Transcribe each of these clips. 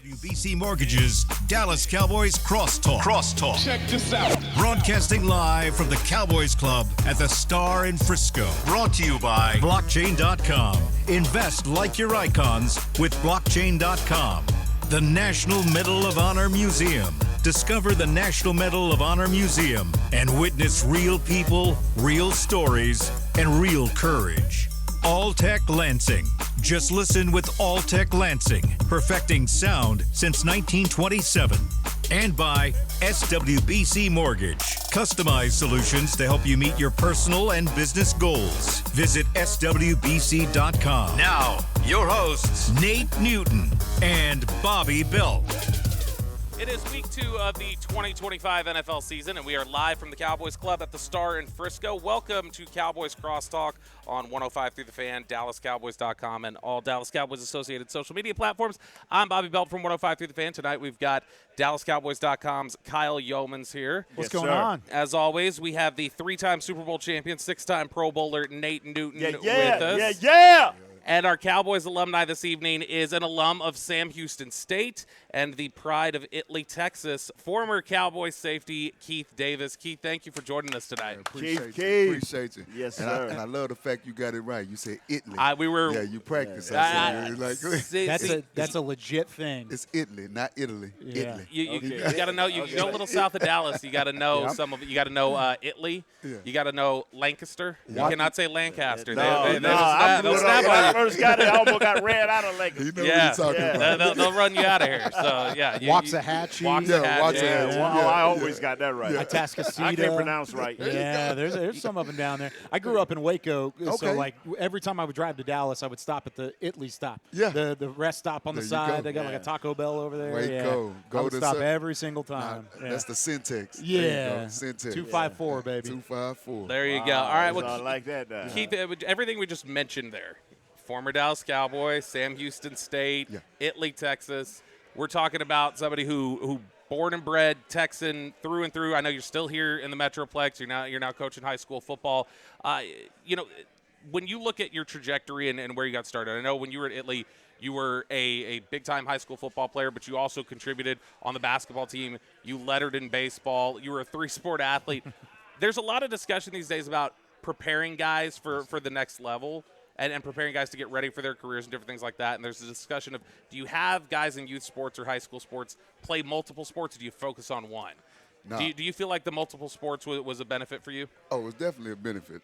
SWBC Mortgage's Dallas Cowboys Crosstalk. Check this out. Broadcasting live from the Cowboys Club at the Star in Frisco. Brought to you by Blockchain.com. Invest like your icons with Blockchain.com. The National Medal of Honor Museum. Discover the National Medal of Honor Museum and witness real people, real stories, and real courage. All-Tech Lansing. Just listen with All-Tech Lansing, perfecting sound since 1927. And by SWBC Mortgage. Customized solutions to help you meet your personal and business goals. Visit SWBC.com. Now, your hosts, Nate Newton and Bobby Belt. It is week 2 of the 2025 NFL season, and we are live from the Cowboys Club at the Star in Frisco. Welcome to Cowboys Crosstalk on 105 through the Fan, DallasCowboys.com, and all Dallas Cowboys associated social media platforms. I'm Bobby Belt from 105 through the Fan. Tonight we've got DallasCowboys.com's Kyle Yeomans here. What's going on? As always, we have the 3-time Super Bowl champion, 6-time Pro Bowler Nate Newton with us. Yeah. And our Cowboys alumni this evening is an alum of Sam Houston State and the pride of Italy, Texas, former Cowboys safety Keith Davis. Keith, thank you for joining us tonight. Keith. Appreciate you. Yes, and sir. I love the fact you got it right. You said Italy. Yeah, you practiced. That's a legit thing. It's Italy, not Italy. Yeah. Italy. You got to know. You go a little south of Dallas. You got to know some of it. You got to know Italy. Yeah. You got to know Lancaster. You cannot say Lancaster. No, They'll snap when I on you. first got it, I almost got ran out of Lakers. You know what he's talking about. They'll run you out of here. So yeah, Waxahachie. Waxahachie. I always got that right. Atascocita. I can't pronounce right. Yeah, there's some of them down there. I grew up in Waco, so like every time I would drive to Dallas, I would stop at the Italy stop. Yeah. The rest stop on the There you side. go. They got like a Taco Bell over there. Waco. I would to stop Sun- every single time. Nah, That's the syntax. Yeah. There you go. Syntax. 254, baby. 254. There you go. All right. So I Well, like that. Keith, everything we just mentioned there, former Dallas Cowboy, Sam Houston State, Italy, Texas. We're talking about somebody who born and bred Texan through and through. I know you're still here in the Metroplex. You're now coaching high school football. When you look at your trajectory and where you got started, I know when you were at Italy, you were a big-time high school football player, but you also contributed on the basketball team. You lettered in baseball. You were a 3-sport athlete. There's a lot of discussion these days about preparing guys for the next level and preparing guys to get ready for their careers and different things like that. And there's a discussion of, do you have guys in youth sports or high school sports play multiple sports, or do you focus on one? No. Do you feel like the multiple sports was a benefit for you? Oh, it was definitely a benefit.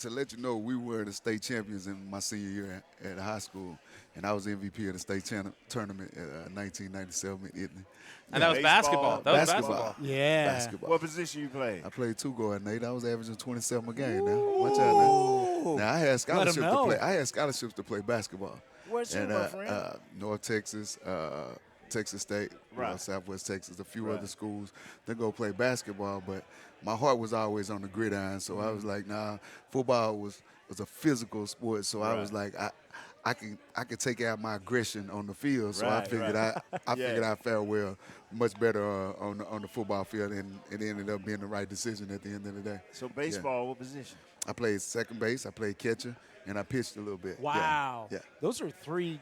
To let you know, we were the state champions in my senior year at high school, and I was MVP of the state tournament in 1997 in Italy. And that was basketball. That was basketball. Yeah. Basketball. What position you play? I played 2 guard, Nate. I was averaging 27 a game now. Watch out now. Now I had scholarships to play. I had scholarships to play basketball. Where's you, my friend? North Texas, Texas State, Southwest Texas, a few other schools. Then go play basketball, but my heart was always on the gridiron. So I was like, nah. Football was a physical sport, so I was like, I could take out my aggression on the field. So I figured I figured I fared well, much better on the football field, and it ended up being the right decision at the end of the day. So baseball, what position? I played second base, I played catcher, and I pitched a little bit. Wow. Yeah. Those are 3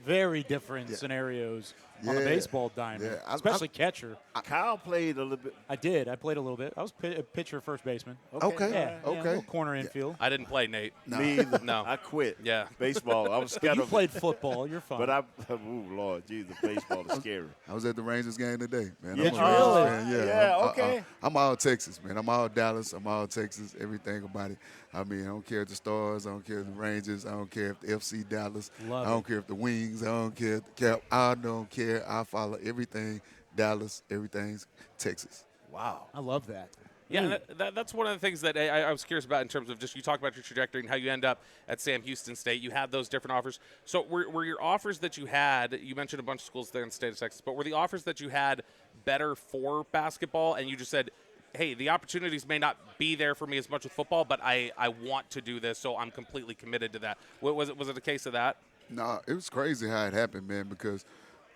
very different scenarios on a baseball diamond, especially catcher. Kyle played a little bit. I did. I played a little bit. I was a pitcher, first baseman. Okay. Yeah, Okay. a little corner infield. I didn't play, Nate. Me either. No. I quit. Yeah. Baseball. I was scared You of played football. You're fine. But Lord, Jesus, baseball is scary. I was at the Rangers game today, man. Yeah, I'm a Rangers really? fan. Yeah, okay. I'm all Texas, man. I'm all Dallas. I'm all Texas. Everything about it. I mean, I don't care if the Stars. I don't care if the Rangers. I don't care if the FC Dallas. I don't care if the Wings. I don't care if the Cap. I don't care. I follow everything Dallas. Everything's Texas. Wow. I love that. Yeah, that's one of the things that I was curious about in terms of just you talk about your trajectory and how you end up at Sam Houston State. You had those different offers. So were your offers that you had, you mentioned a bunch of schools there in the state of Texas, but were the offers that you had better for basketball and you just said, hey, the opportunities may not be there for me as much with football, but I want to do this, so I'm completely committed to that. Was it a case of that? No, it was crazy how it happened, man, because,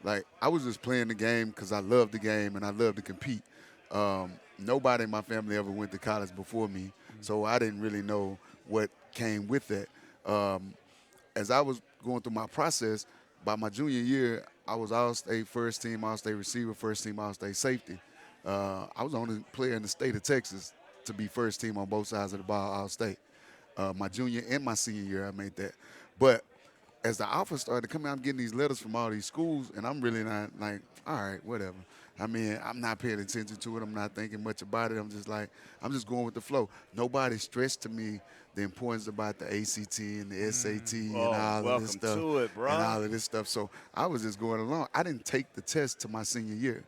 like, I was just playing the game because I love the game and I love to compete. Nobody in my family ever went to college before me, so I didn't really know what came with that. As I was going through my process, by my junior year, I was All-State first team, All-State receiver, first team All-State safety. I was the only player in the state of Texas to be first team on both sides of the ball All-State. My junior and my senior year, I made that. But as the offers started to come out, I'm getting these letters from all these schools, and I'm really not like, all right, whatever. I mean, I'm not paying attention to it. I'm not thinking much about it. I'm just going with the flow. Nobody stressed to me the importance about the ACT and the SAT and all of this stuff. To it, bro. And all of this stuff. So I was just going along. I didn't take the test to my senior year.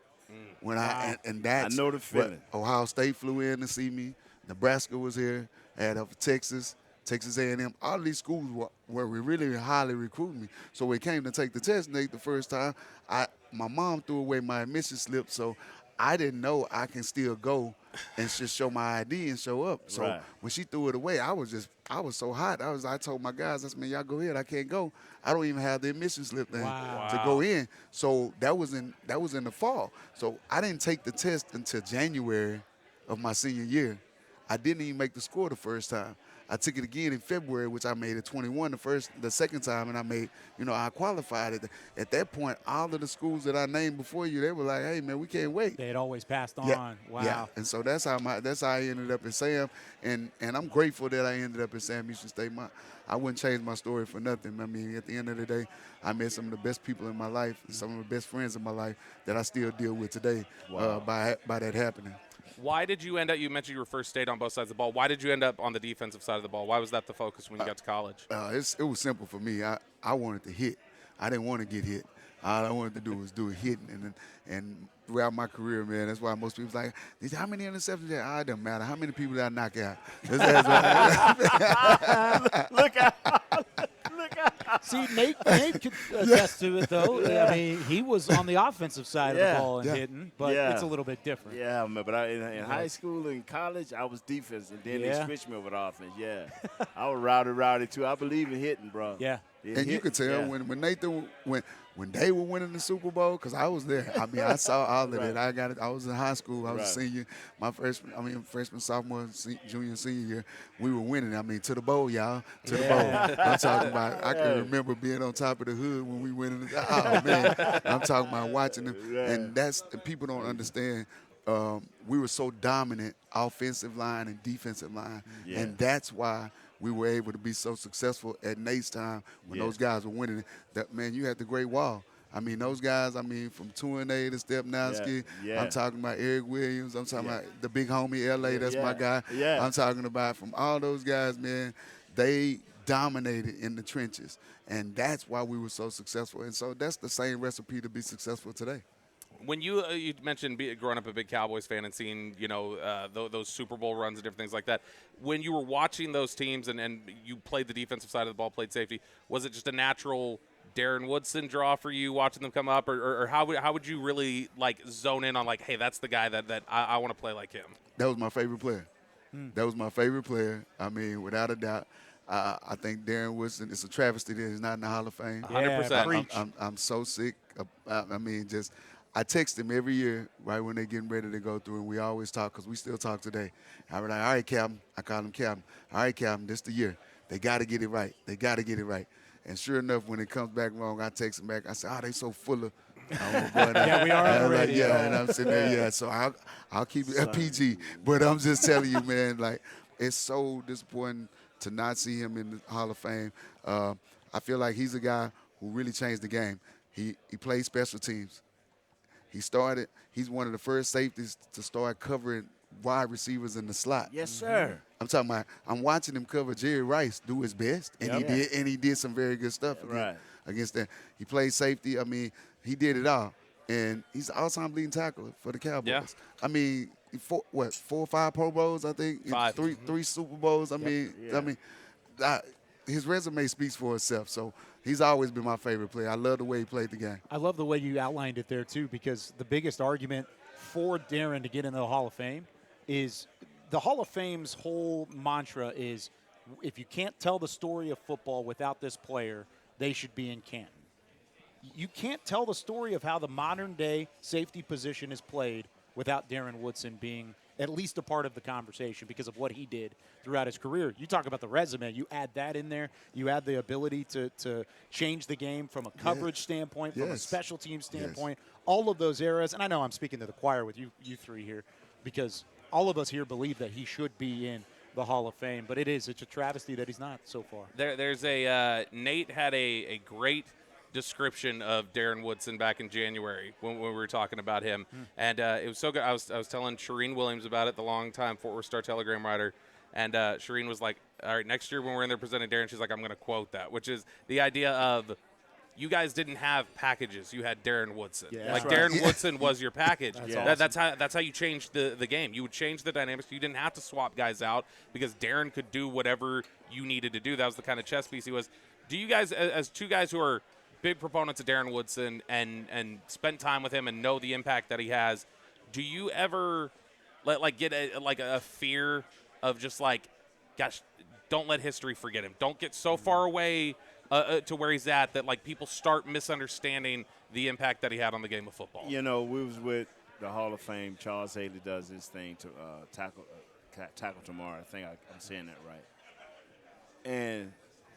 When and that's I know the feeling. Ohio State flew in to see me. Nebraska was here. I had up for Texas A&M. All of these schools were really highly recruiting me. So when it came to take the test, Nate, the first time, my mom threw away my admission slip, so I didn't know I can still go and just show my ID and show up. So when she threw it away, I was so hot. I told my guys, I said, man, y'all go ahead. I can't go. I don't even have the admission slip to go in. So that was in the fall. So I didn't take the test until January of my senior year. I didn't even make the score the first time. I took it again in February, which I made at 21 the second time, and I made, I qualified it. At that point, all of the schools that I named before you, they were like, hey, man, we can't wait. They had always passed on. Yeah. Wow. Yeah. And so that's how I ended up in Sam, and I'm grateful that I ended up in Sam Houston State. I wouldn't change my story for nothing. I mean, at the end of the day, I met some of the best people in my life, some of the best friends in my life that I still deal with today by that happening. Why did you end up – you mentioned you were first state on both sides of the ball. Why did you end up on the defensive side of the ball? Why was that the focus when you got to college? It was simple for me. I wanted to hit. I didn't want to get hit. All I wanted to do was do a hitting. And throughout my career, man, that's why most people's like, how many interceptions did I? It doesn't matter. How many people did I knock out? Look out. See, Nate could attest to it, though. Yeah. I mean, he was on the offensive side of the ball and hitting, but it's a little bit different. Yeah, man, but in high school and college, I was defense, and then they switched me over to offense. Yeah, I was rowdy too. I believe in hitting, bro. Yeah. And you could tell when Nathan when they were winning the Super Bowl, because I was there. I mean, I saw all of it. I was in high school. I was a senior. My freshman, sophomore, junior, senior year, we were winning. I mean, to the bowl, y'all. To the bowl. I'm talking about, I can remember being on top of the hood when we went in the, oh, man. I'm talking about watching them. And people don't understand. We were so dominant, offensive line and defensive line. Yeah. And that's why we were able to be so successful at Nate's time when those guys were winning. That, man, you had the Great Wall. I mean, those guys, from 2-8 to Stepnowski. I'm talking about Eric Williams. I'm talking about the big homie L.A., that's my guy. I'm talking about from all those guys, man, they dominated in the trenches. And that's why we were so successful. And so that's the same recipe to be successful today. When you mentioned growing up a big Cowboys fan and seeing, those Super Bowl runs and different things like that, when you were watching those teams and you played the defensive side of the ball, played safety, was it just a natural Darren Woodson draw for you watching them come up, or how would you really zone in on hey, that's the guy that I want to play like him? That was my favorite player. That was my favorite player. I mean, without a doubt. I think Darren Woodson, it's a travesty that he's not in the Hall of Fame. 100%. I'm so sick. I text him every year right when they're getting ready to go through, and we always talk because we still talk today. I was like, all right, Captain. I call him Captain. All right, Captain, this the year. They got to get it right. They got to get it right. And sure enough, when it comes back wrong, I text him back. I say, they so full of. Yeah, we are on the radio. And I'm sitting there, so I'll keep it PG. But I'm just telling you, man, it's so disappointing to not see him in the Hall of Fame. I feel like he's a guy who really changed the game. He played special teams. He's one of the first safeties to start covering wide receivers in the slot. Yes, sir. I'm watching him cover Jerry Rice do his best, and he did some very good stuff against that. He played safety. I mean, he did it all. And he's an all-time leading tackler for the Cowboys. Yeah. I mean, 4 or 5 Pro Bowls, I think. 5. Three Super Bowls. His resume speaks for itself. So he's always been my favorite player. I love the way he played the game. I love the way you outlined it there, too, because the biggest argument for Darren to get into the Hall of Fame is the Hall of Fame's whole mantra is if you can't tell the story of football without this player, they should be in Canton. You can't tell the story of how the modern-day safety position is played without Darren Woodson being at least a part of the conversation because of what he did throughout his career. You talk about the resume. You add that in there. You add the ability to change the game from a coverage standpoint, from a special team standpoint, all of those eras. And I know I'm speaking to the choir with you three here because all of us here believe that he should be in the Hall of Fame, but it's a travesty that he's not so far. There's a Nate had a great description of Darren Woodson back in January when we were talking about him, and it was so good. I was telling Shireen Williams about it, the longtime Fort Worth Star Telegram writer, and Shireen was like, all right, next year when we're in there presenting Darren, she's like, I'm going to quote that, which is the idea of you guys didn't have packages. You had Darren Woodson. Yeah, like right. Darren Woodson was your package. That's awesome. That's how you changed the game. You would change the dynamics. You didn't have to swap guys out because Darren could do whatever you needed to do. That was the kind of chess piece he was. Do you guys, as two guys who are big proponents of Darren Woodson and spent time with him and know the impact that he has, do you ever get a fear of just like, gosh, don't let history forget him. Don't get so far away to where he's at that like people start misunderstanding the impact that he had on the game of football. You know, we was with the Hall of Fame. Charles Haley does his thing to tackle tomorrow. I think I'm saying that right. And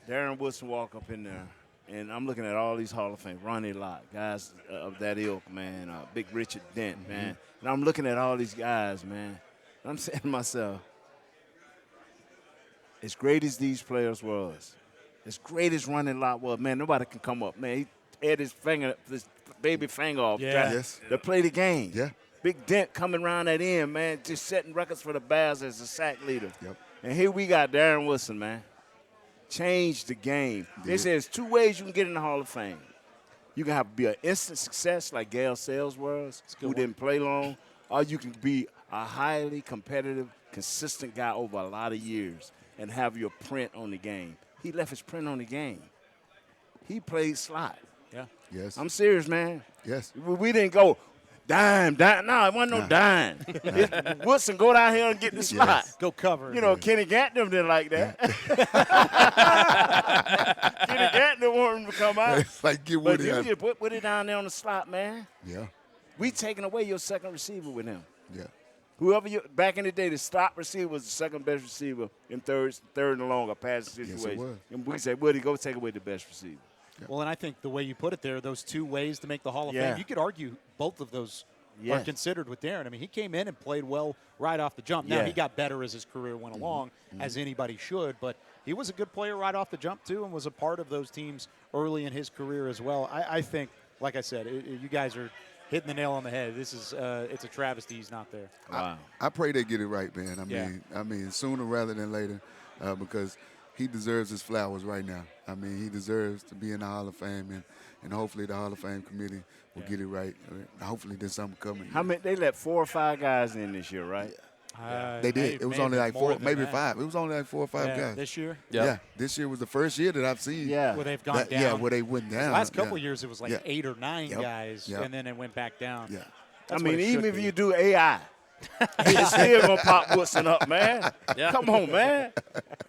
Darren Woodson walk up in there, and I'm looking at all these Hall of Fame, Ronnie Lott, guys of that ilk, man, Big Richard Dent, man. And I'm looking at all these guys, man. And I'm saying to myself, as great as these players was, as great as Ronnie Lott was, man, nobody can come up. Man, he had his baby finger off to play the game. Yeah. Big Dent coming around that end, man, just setting records for the Bears as a sack leader. Yep. And here we got Darren Woodson, man. Changed the game. They say there's two ways you can get in the Hall of Fame. You can have be an instant success like Gale Sayles was, who didn't play long, or you can be a highly competitive, consistent guy over a lot of years and have your print on the game. He left his print on the game. He played slot. Yeah. Yes. I'm serious, man. Yes. We didn't go dime. No, it wasn't no dime. Woodson, go down here and get the slot. Yes. Go cover. You know, Kenny Gantner didn't like that. Kenny Gantner wanted him to come out. It's like get But Woody you out. just put it down there on the slot, man. Yeah. We taking away your second receiver with him. Yeah. Whoever back in the day, the stop receiver was the second best receiver in third and long, a passing Yes, situation. it was. And we say, Woody, go take away the best receiver. Well, and I think the way you put it there, those two ways to make the Hall of Yeah. Fame, you could argue both of those are Yes. considered with Darren. I mean, he came in and played well right off the jump. Now, Yeah. he got better as his career went along, as anybody should, but he was a good player right off the jump, too, and was a part of those teams early in his career as well. I think, like I said, you guys are hitting the nail on the head. This is it's a travesty he's not there. Wow. I pray they get it right, man. I mean, sooner rather than later, because he deserves his flowers right now. I mean, he deserves to be in the Hall of Fame, and hopefully the Hall of Fame committee will get it right. Hopefully there's something coming. How many? They let 4 or 5 guys in this year, right? They did. It was only like 4, maybe 5. It was only like 4 or 5 guys. This year? Yeah. This year was the first year that I've seen. Yeah. Where they've gone down. Yeah, where they went down. Last couple of years, it was like Yeah. 8 or 9 Yep. guys, Yep. and then it went back down. Yeah. That's I what mean, it even should if be. you do AI, it's still going to pop Woodson up, man. Yeah. Come on, man.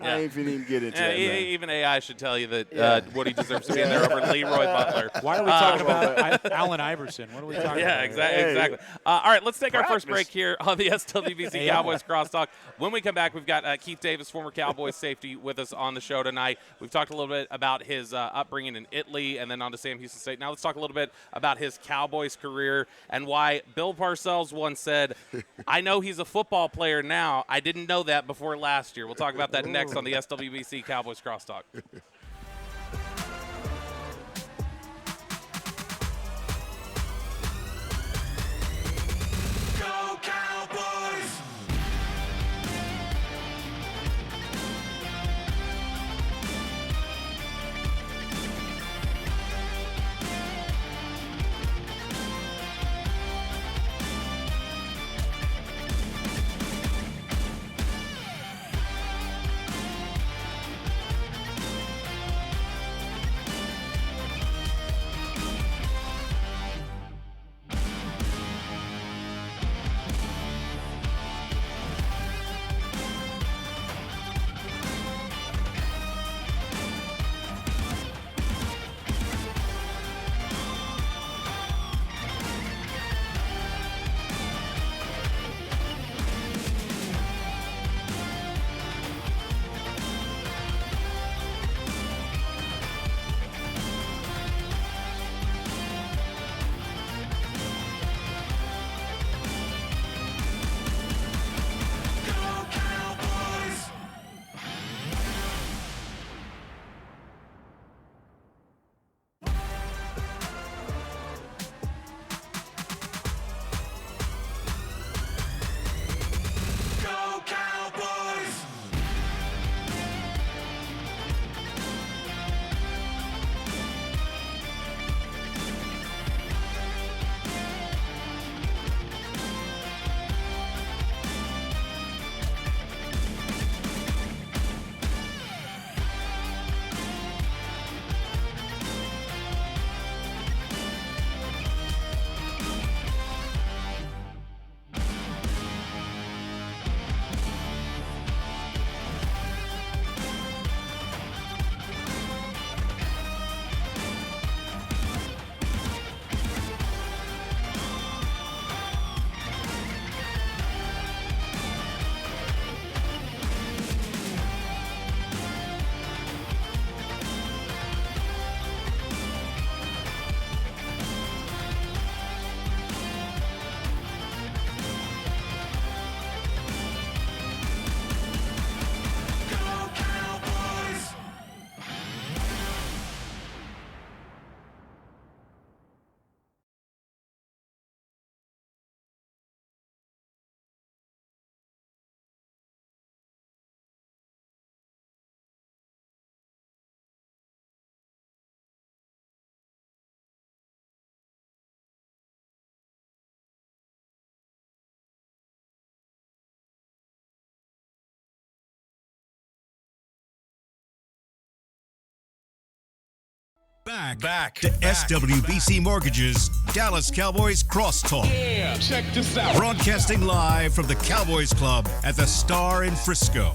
Yeah. I ain't finna even get into that, man. Even AI should tell you that what he deserves to be in there over Leroy Butler. Why are we talking about Allen Iverson? What are we talking about? Yeah, exactly. All right, let's take our first break here on the SWBC Cowboys Crosstalk. When we come back, we've got Keith Davis, former Cowboys safety, with us on the show tonight. We've talked a little bit about his upbringing in Italy and then on to Sam Houston State. Now let's talk a little bit about his Cowboys career and why Bill Parcells once said, I know he's a football player now. I didn't know that before last year. We'll talk about that next on the SWBC Cowboys Crosstalk. Go Cowboys! Back to SWBC Mortgage's Dallas Cowboys Crosstalk. Yeah, check this out. Broadcasting live from the Cowboys Club at the Star in Frisco.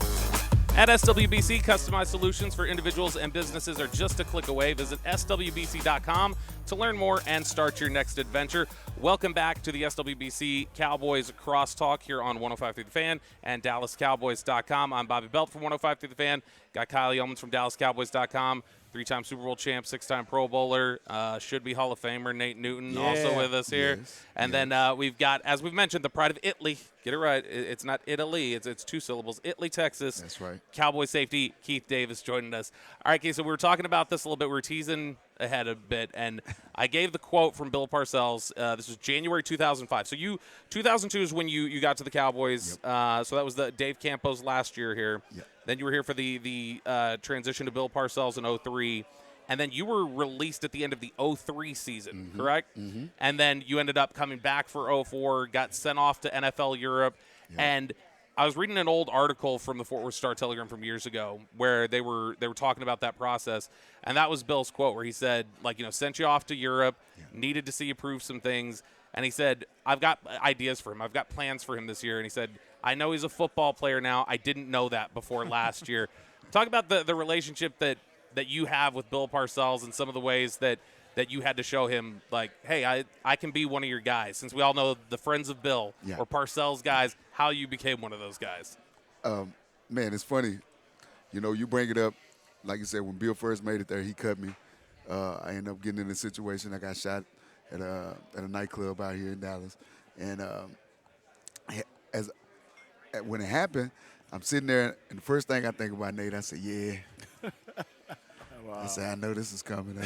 At SWBC, customized solutions for individuals and businesses are just a click away. Visit SWBC.com to learn more and start your next adventure. Welcome back to the SWBC Cowboys Crosstalk here on 105 through the Fan and DallasCowboys.com. I'm Bobby Belt from 105 through the Fan. Got Kyle Yeomans from DallasCowboys.com. 3-time Super Bowl champ, 6-time Pro Bowler, should be Hall of Famer Nate Newton also with us here. Yes, and then we've got, as we've mentioned, the pride of Italy. Get it right. It's not Italy. It's two syllables. Italy, Texas. That's right. Cowboy safety Keith Davis joining us. All right, Keith, so we were talking about this a little bit. We were teasing ahead a bit, and I gave the quote from Bill Parcells. This was January 2005. So 2002 is when you got to the Cowboys. Yep. So that was the Dave Campos last year here. Yep. Then you were here for the transition to Bill Parcells in 03. And then you were released at the end of the 03 season, correct? Mm-hmm. And then you ended up coming back for 04, got sent off to NFL Europe. Yep. And I was reading an old article from the Fort Worth Star-Telegram from years ago where they were talking about that process. And that was Bill's quote where he said, sent you off to Europe, needed to see you prove some things. And he said, I've got ideas for him. I've got plans for him this year. And he said, I know he's a football player now. I didn't know that before last year. Talk about the relationship that you have with Bill Parcells and some of the ways that you had to show him, like, hey, I can be one of your guys. Since we all know the friends of Bill or Parcells guys, how you became one of those guys. Man, it's funny. You bring it up. Like you said, when Bill first made it there, he cut me. I ended up getting in a situation. I got shot at a nightclub out here in Dallas. And when it happened, I'm sitting there, and the first thing I think about, Nate, I said, yeah. Wow. I said, I know this is coming. I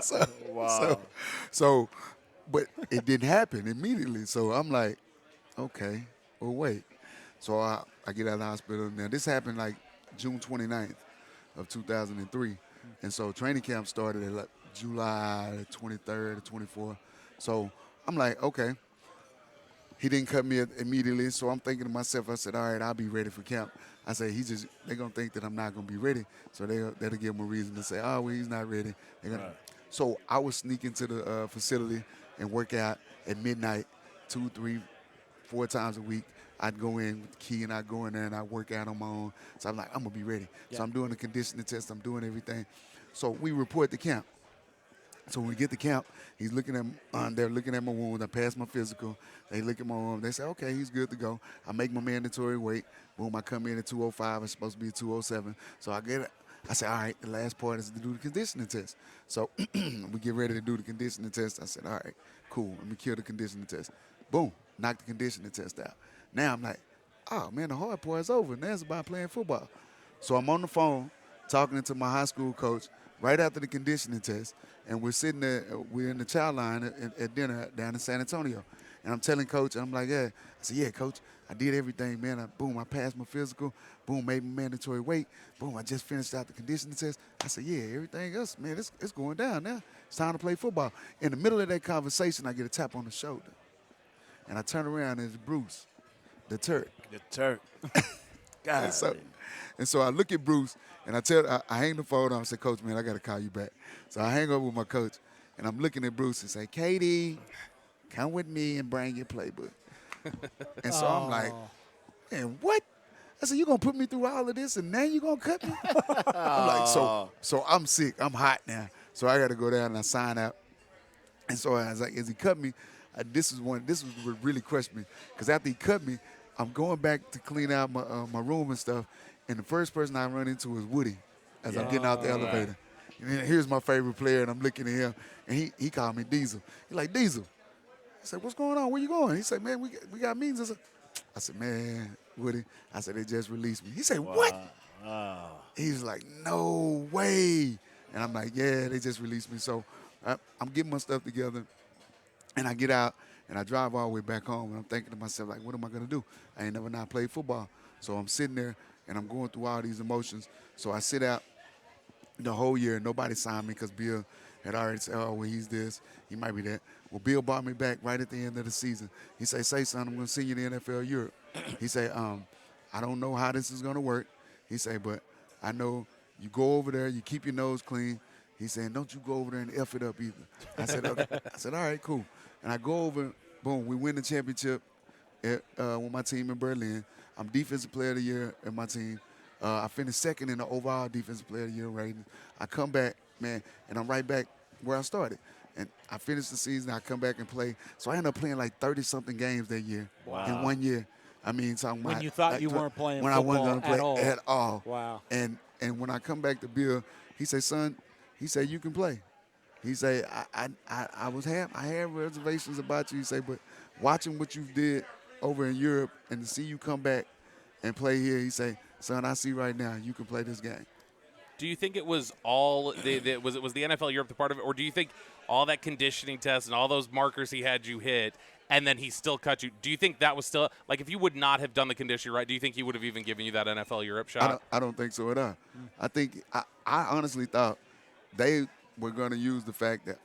said, Wow. So, but it didn't happen immediately. So I'm like, okay, well, wait. So I get out of the hospital. Now, this happened like June 29th of 2003. And so training camp started at like July 23rd or 24th. So I'm like, okay. He didn't cut me immediately, so I'm thinking to myself, I said, all right, I'll be ready for camp. I said, they're going to think that I'm not going to be ready, so that'll give him a reason to say, oh, well, he's not ready. Right. So I would sneak into the facility and work out at midnight 2, 3, 4 times a week. I'd go in with the key, and I'd go in there, and I'd work out on my own. So I'm like, I'm going to be ready. Yeah. So I'm doing the conditioning test. I'm doing everything. So we report to camp. So when we get to camp, he's looking at they're looking at my wound. I passed my physical. They look at my arm. They say, okay, he's good to go. I make my mandatory weight. Boom, I come in at 205. It's supposed to be 207. So I say, all right, the last part is to do the conditioning test. So we get ready to do the conditioning test. I said, all right, cool. Let me kill the conditioning test. Boom, knock the conditioning test out. Now I'm like, oh, man, the hard part is over. Now it's about playing football. So I'm on the phone talking to my high school coach right after the conditioning test. And we're sitting there, we're in the chow line at dinner down in San Antonio. And I'm telling Coach, I'm like, yeah. I said, yeah, Coach, I did everything, man. I passed my physical. Boom, made my mandatory weight. Boom, I just finished out the conditioning test. I said, yeah, everything else, man, it's going down now. It's time to play football. In the middle of that conversation, I get a tap on the shoulder. And I turn around, and it's Bruce, the Turk. The Turk. God. And so I look at Bruce, and I hang the phone on. I say, Coach, man, I got to call you back. So I hang up with my coach, and I'm looking at Bruce and say, Katie, come with me and bring your playbook. And so I'm like, man, what? I said, you going to put me through all of this, and now you going to cut me? I'm like, so I'm sick. I'm hot now. So I got to go down and I sign out. And so as he cut me, this was what really crushed me. Because after he cut me, I'm going back to clean out my room and stuff. And the first person I run into is Woody as I'm getting out the elevator. And then here's my favorite player, and I'm looking at him, and he called me Diesel. He's like, Diesel. I said, what's going on? Where you going? He said, man, we got meetings. I said, man, Woody. I said, they just released me. He said, what? Wow. He's like, no way. And I'm like, yeah, they just released me. So I'm getting my stuff together, and I get out, and I drive all the way back home, and I'm thinking to myself, like, what am I going to do? I ain't never not played football. So I'm sitting there, and I'm going through all these emotions. So I sit out the whole year. Nobody signed me because Bill had already said, oh, well, he's this. He might be that. Well, Bill brought me back right at the end of the season. He said, say, son, I'm going to send you to the NFL Europe. He said, I don't know how this is going to work. He said, but I know you go over there, you keep your nose clean, He's saying, don't you go over there and F it up either. I said, okay. I said, all right, cool. And I go over, boom, we win the championship with my team in Berlin. I'm Defensive Player of the Year in my team. I finished second in the overall Defensive Player of the Year rating. I come back, man, and I'm right back where I started. And I finished the season. I come back and play. So I ended up playing like 30-something games that year in 1 year. I mean, talking about when you thought you weren't playing when football I wasn't going to play at all. Wow. And when I come back to Bill, he said, son, he said, you can play. He said, I had reservations about you. He said, but watching what you did over in Europe and to see you come back and play here, he said, son, I see right now you can play this game. Do you think it was all was the NFL Europe the part of it, or do you think all that conditioning test and all those markers he had you hit, and then he still cut you? Do you think that was still like if you would not have done the conditioning right? Do you think he would have even given you that NFL Europe shot? I don't think so at all. I think I honestly thought they were going to use the fact that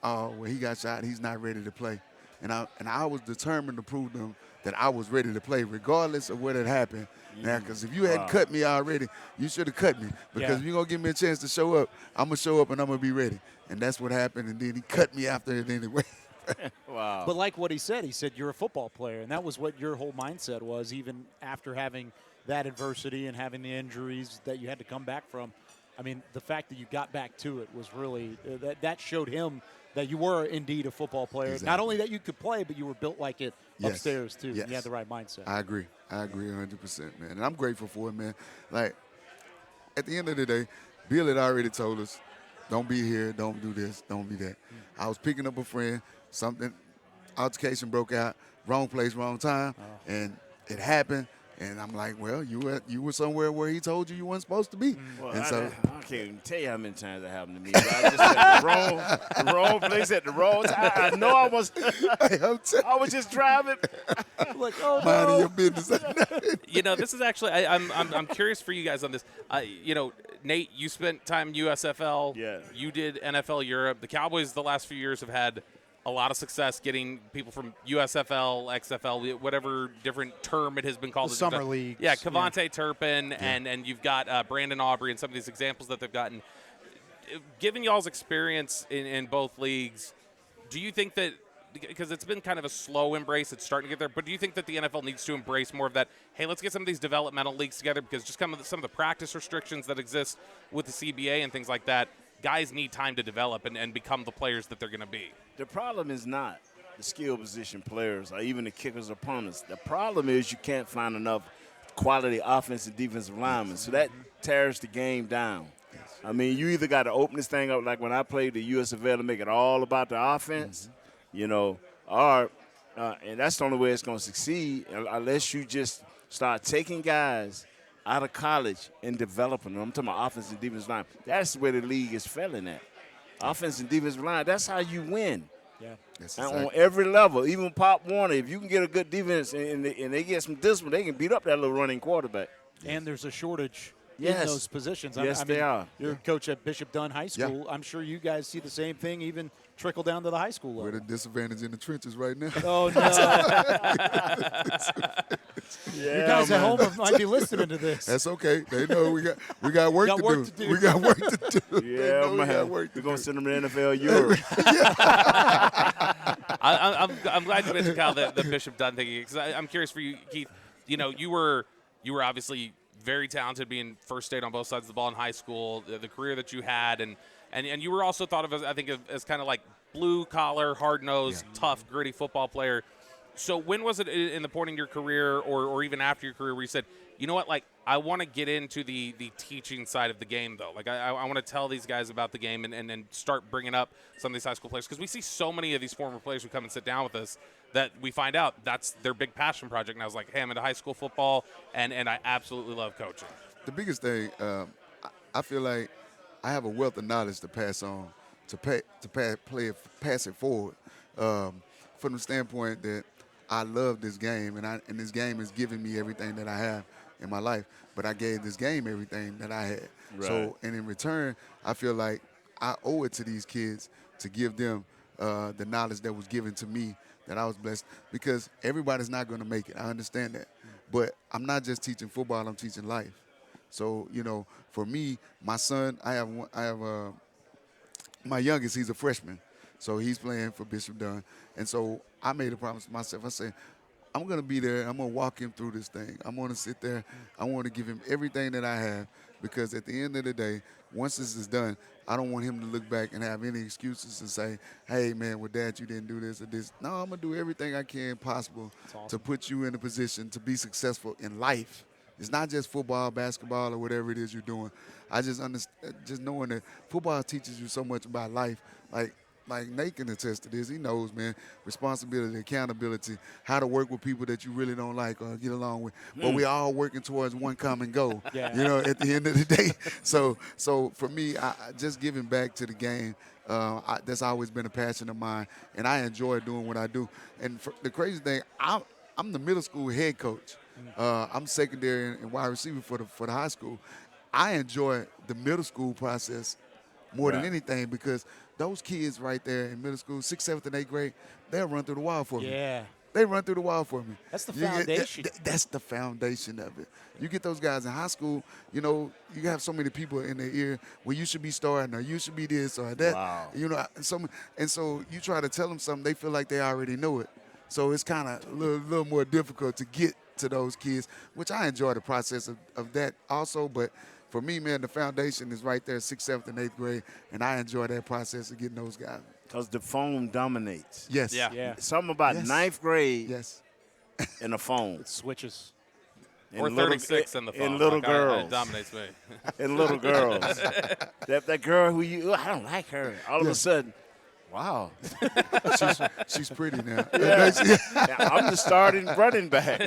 he got shot, he's not ready to play, and I was determined to prove them that I was ready to play regardless of what had happened. Now, because if you hadn't cut me already, you should have cut me. Because if you're going to give me a chance to show up, I'm going to show up and I'm going to be ready. And that's what happened. And then he cut me after it anyway. Wow. But like what he said you're a football player. And that was what your whole mindset was, even after having that adversity and having the injuries that you had to come back from. I mean, the fact that you got back to it was really that showed him that you were indeed a football player. Exactly. Not only that you could play, but you were built like it upstairs, too. Yes. You had the right mindset. I agree 100%, man. And I'm grateful for it, man. Like, at the end of the day, Bill had already told us, don't be here, don't do this, don't be that. I was picking up a friend, altercation broke out, wrong place, wrong time, and it happened. And I'm like, well, you were somewhere where he told you weren't supposed to be. Well, and I can't even tell you how many times that happened to me. I just at the wrong place at the wrong time. I know I was just driving. Like, minding your business. This is actually I'm curious for you guys on this. Nate, you spent time in USFL. Yeah. You did NFL Europe. The Cowboys the last few years have had a lot of success getting people from USFL, XFL, whatever different term it has been called. The summer league. Yeah, Cavante Turpin, and you've got Brandon Aubrey and some of these examples that they've gotten. Given y'all's experience in both leagues, do you think that, because it's been kind of a slow embrace, it's starting to get there, but do you think that the NFL needs to embrace more of that, hey, let's get some of these developmental leagues together, because just some of the practice restrictions that exist with the CBA and things like that, guys need time to develop and become the players that they're going to be. The problem is not the skill position players or even the kickers' opponents. The problem is you can't find enough quality offensive and defensive linemen. So that tears the game down. I mean, you either got to open this thing up like when I played the USFL and make it all about the offense, or and that's the only way it's going to succeed unless you just start taking guys out of college and developing them. I'm talking about offensive and defensive line. That's where the league is failing at. Offensive and defensive line, that's how you win. Yeah. Exactly. On every level, even Pop Warner, if you can get a good defense and they get some discipline, they can beat up that little running quarterback. And there's a shortage in Yes. those positions. Yes, they are. You're a coach at Bishop Dunn High School. I'm sure you guys see the same thing, even trickle down to the high school level. We're at a disadvantage in the trenches right now. Oh, no. You guys at home might be listening to this. That's okay. They know we got work to do. We got work to do. Yeah, man. We're going to send them to NFL Europe. I'm glad you mentioned, Kyle, the Bishop Dunn thing, because I'm curious for you, Keith. You were obviously very talented, being first state on both sides of the ball in high school, the career that you had, and you were also thought of as kind of like blue collar, hard nosed, tough, gritty football player. So when was it in the point in your career, or even after your career, where you said, you know what, like I want to get into the teaching side of the game, though. Like I want to tell these guys about the game and start bringing up some of these high school players, because we see so many of these former players who come and sit down with us that we find out that's their big passion project. And I was like, hey, I'm into high school football, and I absolutely love coaching. The biggest thing, I feel like I have a wealth of knowledge to pass on, pass it forward, from the standpoint that I love this game, and this game is giving me everything that I have in my life. But I gave this game everything that I had. Right. So, and in return, I feel like I owe it to these kids to give them the knowledge that was given to me, that I was blessed, because everybody's not going to make it. I understand that. But I'm not just teaching football, I'm teaching life. So, for me, my son, I have my youngest, he's a freshman, so he's playing for Bishop Dunn. And so I made a promise to myself. I said, I'm going to be there. I'm going to walk him through this thing. I'm going to sit there. I want to give him everything that I have, because at the end of the day, once this is done, I don't want him to look back and have any excuses and say, hey, man, with Dad, you didn't do this or this. No, I'm going to do everything I can possible to put you in a position to be successful in life. It's not just football, basketball, or whatever it is you're doing. I just understand, just knowing that football teaches you so much about life. Like Nate can attest to this. He knows, man, responsibility, accountability, how to work with people that you really don't like or get along with. But we all working towards one common goal, Yeah. you know, at the end of the day. So for me, I just giving back to the game, that's always been a passion of mine, and I enjoy doing what I do. And the crazy thing, I'm the middle school head coach. I'm secondary and wide receiver for the high school. I enjoy the middle school process more than anything, because those kids right there in middle school, 6th, 7th, and 8th grade, they'll run through the wall for me. Yeah. They run through the wall for me. That's the foundation. That's the foundation of it. You get those guys in high school, you know, you have so many people in their ear, well, you should be starting, or you should be this or that. Wow. You know, and so you try to tell them something, they feel like they already know it. So it's kind of a little more difficult to get to those kids, which I enjoy the process of that also. But for me, man, the foundation is right there, 6th, 7th, and 8th grade, and I enjoy that process of getting those guys. Because the phone dominates. Yes. Yeah. Something about Yes. 9th grade Yes. and the phone. Switches. Or And little- 36 in the phone. And little It girls. dominates me. And little girls. that girl who I don't like her. All of a sudden, wow. She's pretty now. I'm the starting running back.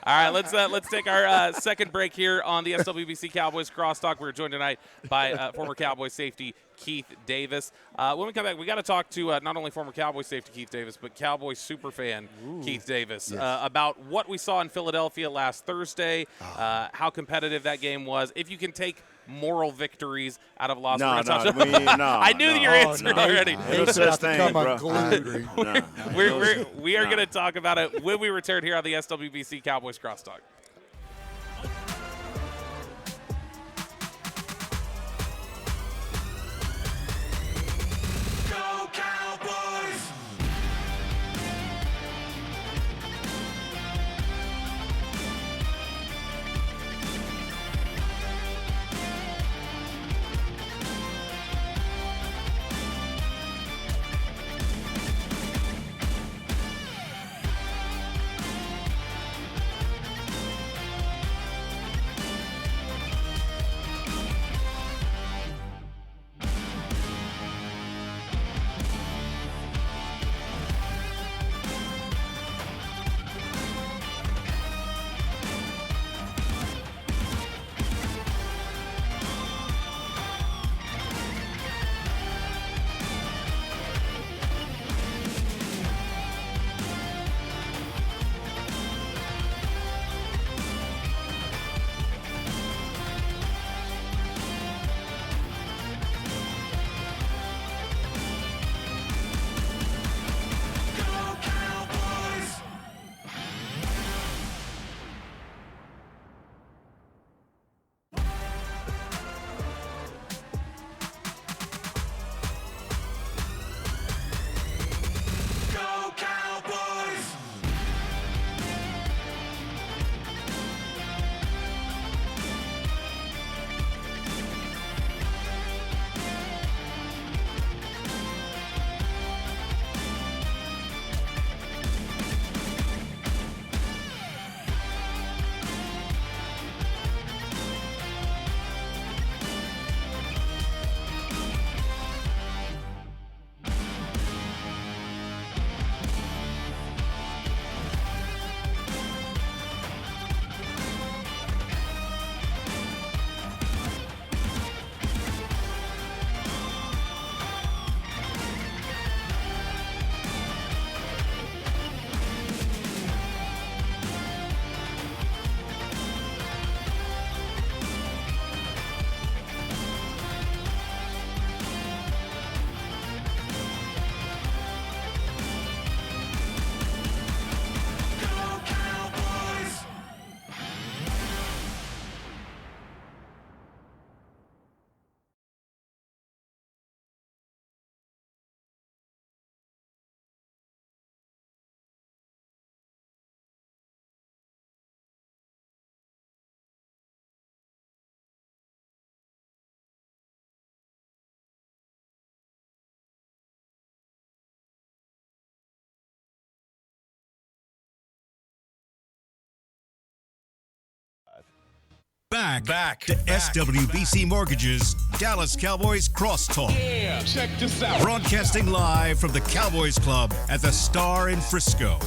All right, let's take our second break here on the SWBC Cowboys Crosstalk. We're joined tonight by former Cowboys safety Keith Davis. When we come back, we got to talk to not only former Cowboys safety Keith Davis, but Cowboys superfan Keith Davis about what we saw in Philadelphia last Thursday, how competitive that game was. If you can take moral victories out of loss. No, I knew your answer already. No such thing, bro. We are going to talk about it when we return here on the SWBC Cowboys Crosstalk. Go Cowboys! Back to SWBC Mortgage's Dallas Cowboys Crosstalk. Yeah, check this out. Broadcasting live from the Cowboys Club at the Star in Frisco.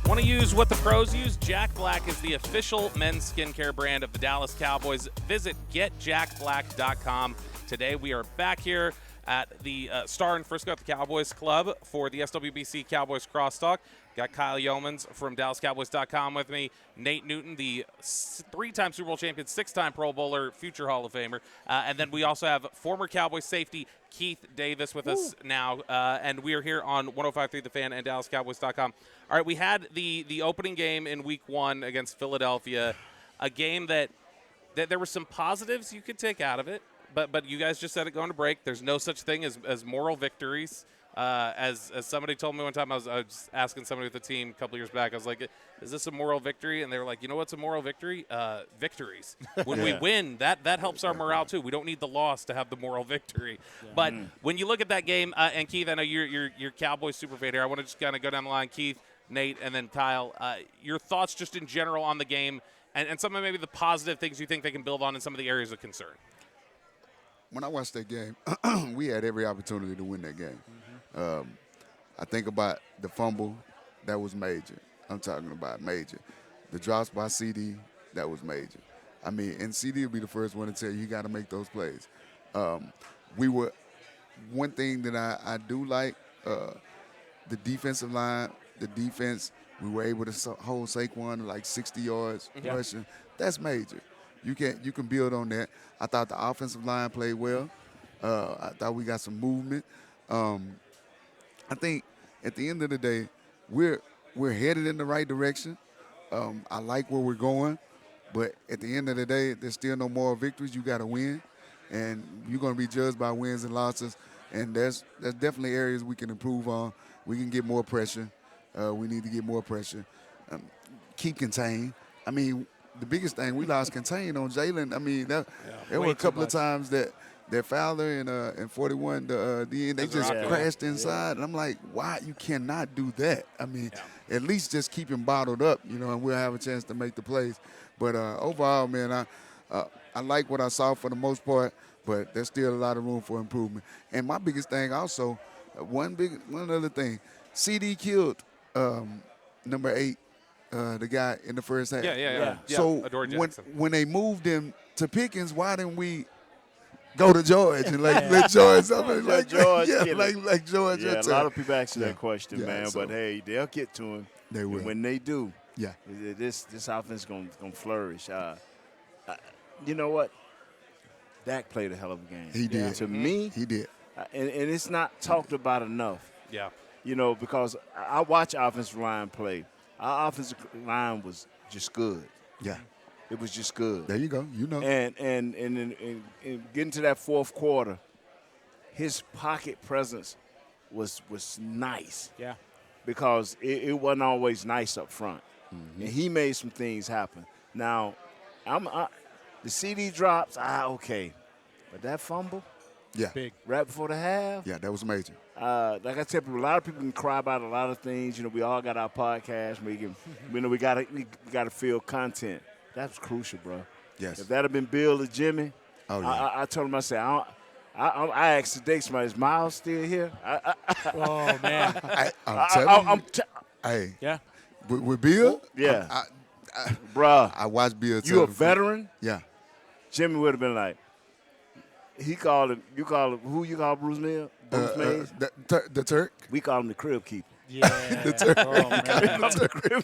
Want to use what the pros use? Jack Black is the official men's skincare brand of the Dallas Cowboys. Visit getjackblack.com. Today we are back here at the Star in Frisco at the Cowboys Club for the SWBC Cowboys Crosstalk. Got Kyle Yeomans from DallasCowboys.com with me. Nate Newton, the 3-time Super Bowl champion, 6-time Pro Bowler, future Hall of Famer. And then we also have former Cowboys safety Keith Davis with us now. And we are here on 105.3 The Fan and DallasCowboys.com. All right, we had the opening game in Week 1 against Philadelphia, a game that there were some positives you could take out of it. But you guys just said it going to break. There's no such thing as moral victories. As somebody told me one time, I was just asking somebody with the team a couple years back. I was like, "Is this a moral victory?" And they were like, "You know what's a moral victory? Victories. When we win, that helps our morale too. We don't need the loss to have the moral victory." Yeah. But when you look at that game, and Keith, I know you're Cowboys super fan here. I want to just kind of go down the line, Keith, Nate, and then Kyle. Your thoughts just in general on the game, and some of maybe the positive things you think they can build on in some of the areas of concern. When I watched that game, we had every opportunity to win that game. I think about the fumble, that was major. I'm talking about major. The drops by CD, that was major. I mean, and CD will be the first one to tell you got to make those plays. One thing that I do like, the defensive line, the defense, we were able to hold Saquon to like 60 yards rushing. That's major. You can build on that. I thought the offensive line played well. I thought we got some movement. I think at the end of the day, we're headed in the right direction. I like where we're going, but at the end of the day, there's still no moral victories. You got to win, and you're going to be judged by wins and losses. And there's definitely areas we can improve on. We can get more pressure. We need to get more pressure. Keep contained. I mean, the biggest thing, we lost contain on Jalen. I mean, there were a couple of times that Fowler and 41, they just crashed inside. And I'm like, why? You cannot do that. I mean, at least just keep him bottled up, and we'll have a chance to make the plays. But overall, man, I like what I saw for the most part, but there's still a lot of room for improvement. And my biggest thing also, one other thing, CD killed number 8. The guy in the first half. Yeah. So when they moved him to Pickens, why didn't we go to George and let George like George? Like George. Yeah, a lot of people ask that question, man. So, but hey, they'll get to him. They will. And when they do, this offense is gonna flourish. You know what? Dak played a hell of a game. He did. To me, he did. And it's not talked about enough. Yeah. Because I watch offensive line play. Our offensive line was just good. Yeah. It was just good. There you go. And getting to that fourth quarter, his pocket presence was nice. Yeah. Because it wasn't always nice up front. Mm-hmm. And he made some things happen. Now, the CD drops, okay. But that fumble, big. Right before the half. Yeah, that was major. Like I tell people, a lot of people can cry about a lot of things. We all got our podcast. We got to feel content. That's crucial, bro. Yes. If that had been Bill or Jimmy, I told him, I said, I asked today, somebody, is Miles still here? Oh, man. I'm telling you. Hey. Yeah. With Bill? Yeah. Bruh. I watched Bill. You a veteran? Yeah. Jimmy would have been like, who you call Bruce Mays? The Turk? We call him the crib keeper. Yeah. The Turk.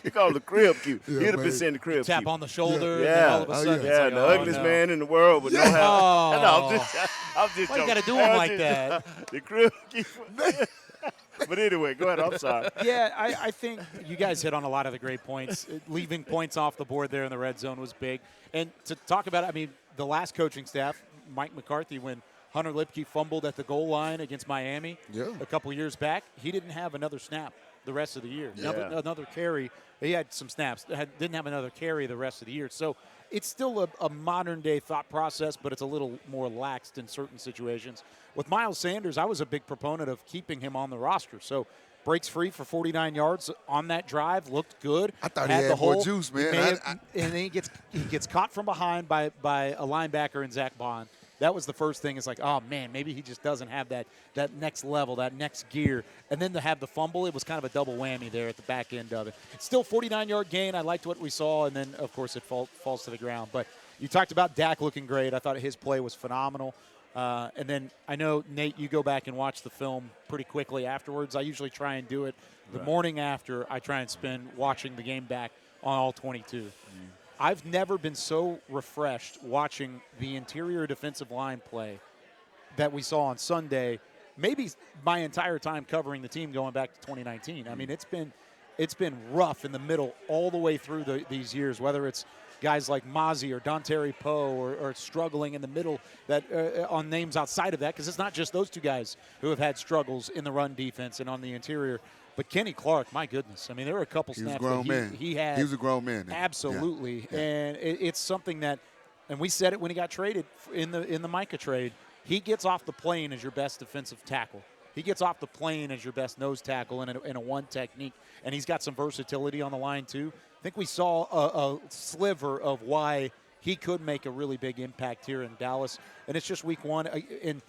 We call him the crib keeper. Yeah, He'd have been saying the crib keeper. Tap on the shoulder. Yeah. And then all of a sudden it's like, the ugliest man in the world with no hair. Oh. I'm just Why you got to do him like that? The crib keeper. But anyway, go ahead. I'm sorry. Yeah, I think you guys hit on a lot of the great points. Leaving points off the board there in the red zone was big. And to talk about it, I mean, the last coaching staff, Mike McCarthy, when Hunter Lipke fumbled at the goal line against Miami a couple years back, he didn't have another snap the rest of the year. Yeah. Another carry. He had some snaps. Didn't have another carry the rest of the year. So it's still a modern-day thought process, but it's a little more laxed in certain situations. With Miles Sanders, I was a big proponent of keeping him on the roster. So breaks free for 49 yards on that drive, looked good. I thought he had more juice, man. And then he gets caught from behind by a linebacker in Zach Bond. That was the first thing. It's like, oh, man, maybe he just doesn't have that next level, that next gear. And then to have the fumble, it was kind of a double whammy there at the back end of it. Still 49-yard gain. I liked what we saw, and then, of course, it falls to the ground. But you talked about Dak looking great. I thought his play was phenomenal. And then I know, Nate, you go back and watch the film pretty quickly afterwards. I usually try and do it the morning after. I try and spend watching the game back on all 22. I've never been so refreshed watching the interior defensive line play that we saw on Sunday, maybe my entire time covering the team going back to 2019. I mean, it's been rough in the middle all the way through these years, whether it's guys like Mozzie or Dontari Poe or struggling in the middle that on names outside of that, because it's not just those two guys who have had struggles in the run defense and on the interior. But Kenny Clark, my goodness. I mean, there were a couple snaps that he had. He was a grown man. Absolutely. Yeah. And it's something that, and we said it when he got traded in the Micah trade, he gets off the plane as your best defensive tackle. He gets off the plane as your best nose tackle in a one technique. And he's got some versatility on the line, too. I think we saw a sliver of why he could make a really big impact here in Dallas. And it's just week one. And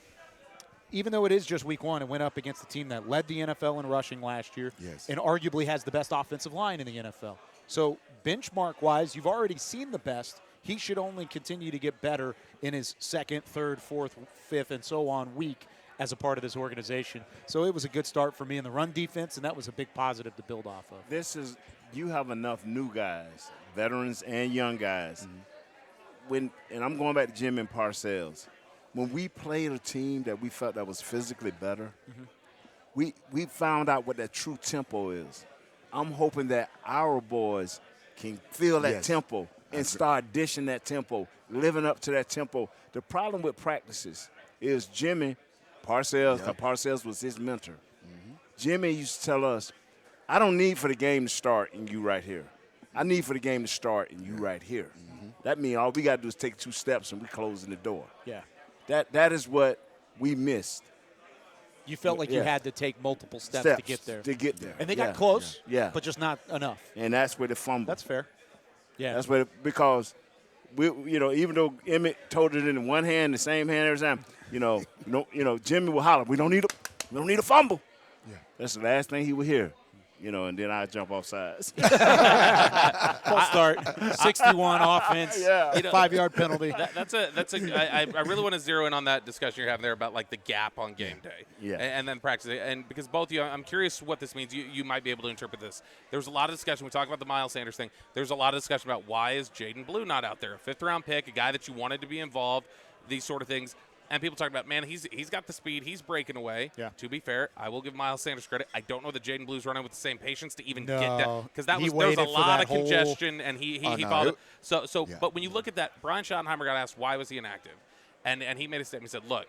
even though it is just week one, it went up against the team that led the NFL in rushing last year and arguably has the best offensive line in the NFL. So benchmark-wise, you've already seen the best. He should only continue to get better in his second, third, fourth, fifth, and so on week as a part of this organization. So it was a good start for me in the run defense, and that was a big positive to build off of. You have enough new guys, veterans and young guys. And I'm going back to Jim and Parcells. When we played a team that we felt that was physically better, we found out what that true tempo is. I'm hoping that our boys can feel that tempo and start dishing that tempo, living up to that tempo. The problem with practices is Jimmy Parcells, Parcells was his mentor. Jimmy used to tell us, I don't need for the game to start and you right here. I need for the game to start and you right here. That means all we got to do is take 2 steps and we closing the door. Yeah. That is what we missed. You felt like you had to take multiple steps to get there. And they got close, but just not enough. And that's where the fumble. That's fair. Yeah. That's where because even though Emmett told it in one hand, the same hand every time, Jimmy will holler, we don't need a fumble. Yeah. That's the last thing he would hear. And then I jump off sides. Full start, 61 offense, 5-yard penalty. I really want to zero in on that discussion you're having there about like the gap on game day, and then practice. And because both of you, I'm curious what this means. You might be able to interpret this. There's a lot of discussion. We talked about the Miles Sanders thing. There's a lot of discussion about why is Jaden Blue not out there? A 5th-round pick, a guy that you wanted to be involved, these sort of things. And people talk about, man, he's got the speed. He's breaking away. Yeah. To be fair, I will give Miles Sanders credit. I don't know that Jaden Blue's running with the same patience to even get down. Because there was a lot of congestion, and he followed it. So but when you look at that, Brian Schottenheimer got asked why was he inactive. And he made a statement. He said, look,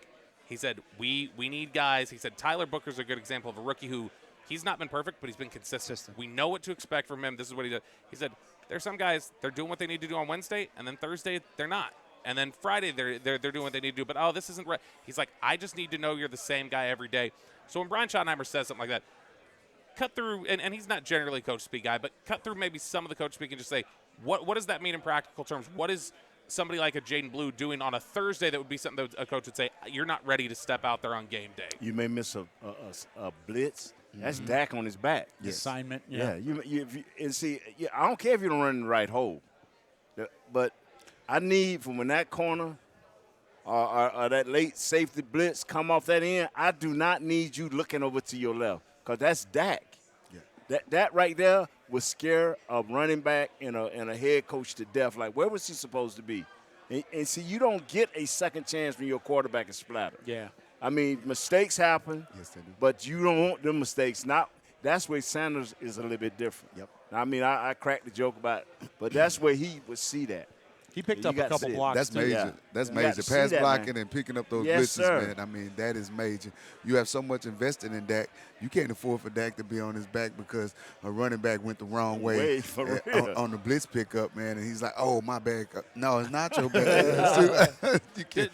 we need guys. He said Tyler Booker's a good example of a rookie who he's not been perfect, but he's been consistent. We know what to expect from him. This is what he does. He said, there's some guys, they're doing what they need to do on Wednesday, and then Thursday they're not. And then Friday, they're doing what they need to do. But, this isn't right. He's like, I just need to know you're the same guy every day. So when Brian Schottenheimer says something like that, cut through, and he's not generally coach speak guy, but cut through maybe some of the coach speak and just say, what does that mean in practical terms? What is somebody like a Jaden Blue doing on a Thursday that would be something that a coach would say, you're not ready to step out there on game day? You may miss a blitz. That's Dak on his back. Assignment. Yeah. I don't care if you don't run in the right hole. But I need from when that corner or that late safety blitz come off that end, I do not need you looking over to your left because that's Dak. Yeah. That right there would scare a running back and a head coach to death. Like, where was he supposed to be? And see, you don't get a second chance when your quarterback is splattered. Yeah. I mean, mistakes happen, but you don't want them mistakes. That's where Sanders is a little bit different. Yep. I mean, I cracked the joke about it, but that's where he would see that. He picked up a couple blocks. That's major. Yeah. That's major. Pass blocking and picking up those blitzes, sir. man. I mean, that is major. You have so much invested in Dak. You can't afford for Dak to be on his back because a running back went the wrong way on the blitz pickup, man. And he's like, oh, my bad. No, it's not your bad.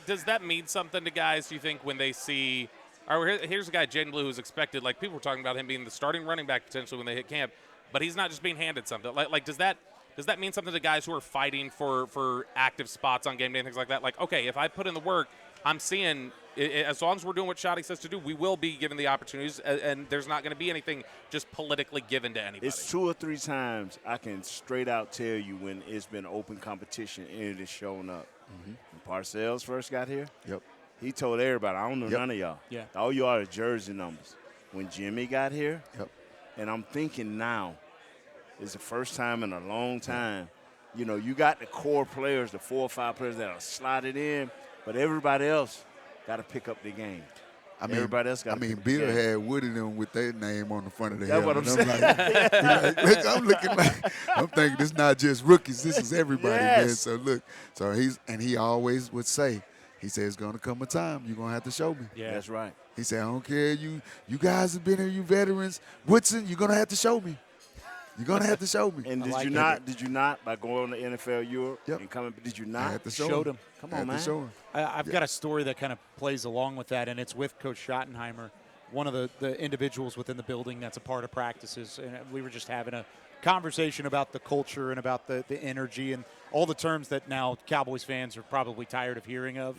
Does that mean something to guys, do you think, when they see All right, here's a guy, Jaden Blue, who's expected. Like, people were talking about him being the starting running back potentially when they hit camp, but he's not just being handed something. Like does that mean something to guys who are fighting for active spots on game day and things like that? Like, okay, if I put in the work, I'm seeing as long as we're doing what Shoddy says to do, we will be given the opportunities, and there's not going to be anything just politically given to anybody. It's 2 or 3 times I can straight out tell you when it's been open competition and it is showing up. When Parcells first got here, he told everybody, I don't know none of y'all. Yeah. All you are jersey numbers. When Jimmy got here, and I'm thinking now is the first time in a long time, you know, you got the core players, the 4 or 5 players that are slotted in, but everybody else got to pick up the game. Everybody else got to pick up the Bill game. had Woody them with their name on the front of the That's helmet. what I'm saying. I'm looking like, I'm thinking this not just rookies, this is everybody, man. So look, he always would say, he said, it's going to come a time you're going to have to show me. Yeah. That's right. He said, I don't care. You guys have been here, you veterans. Woodson, you're going to have to show me. You're going to have to show me. And did you not, by going to NFL Europe and coming, did you not? I had to show Showed him. him. Come I on, had man. to show him. I've got a story that kind of plays along with that, and it's with Coach Schottenheimer, one of the individuals within the building that's a part of practices. And we were just having a conversation about the culture and about the energy and all the terms that now Cowboys fans are probably tired of hearing of.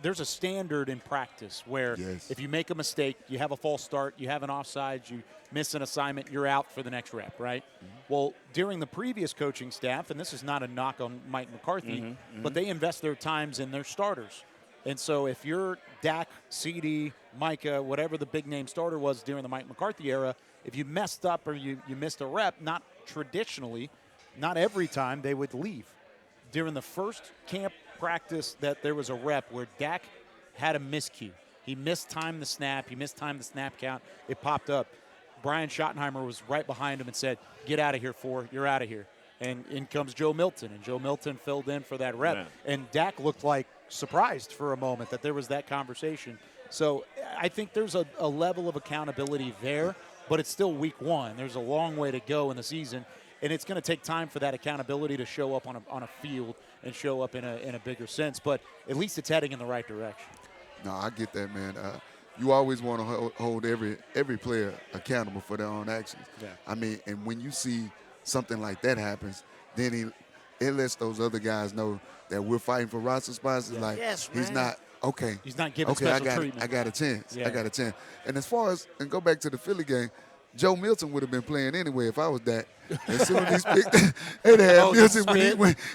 There's a standard in practice where if you make a mistake, you have a false start, you have an offside, you miss an assignment, you're out for the next rep, right? Well, during the previous coaching staff, and this is not a knock on Mike McCarthy, but they invest their times in their starters. And so if you're Dak, CD, Micah, whatever the big name starter was during the Mike McCarthy era, if you messed up or you missed a rep, not traditionally, not every time, they would leave. During the first camp practice that there was a rep where Dak had a miscue. He mistimed the snap. He mistimed the snap count. It popped up. Brian Schottenheimer was right behind him and said, get out of here, you're out of here. And in comes Joe Milton, and Joe Milton filled in for that rep. Yeah. And Dak looked like surprised for a moment that there was that conversation. So I think there's a level of accountability there, but it's still week 1. There's a long way to go in the season. And it's going to take time for that accountability to show up on a field and show up in a bigger sense. But at least it's heading in the right direction. No, I get that, man. You always want to hold every player accountable for their own actions. Yeah. I mean, and when you see something like that happens, then it lets those other guys know that we're fighting for roster spots. It's like he's not okay. He's not giving special treatment. I got a chance. Yeah. I got a chance. And as far as go back to the Philly game, Joe Milton would have been playing anyway if I was that. As soon as he's picked, they'd have Milton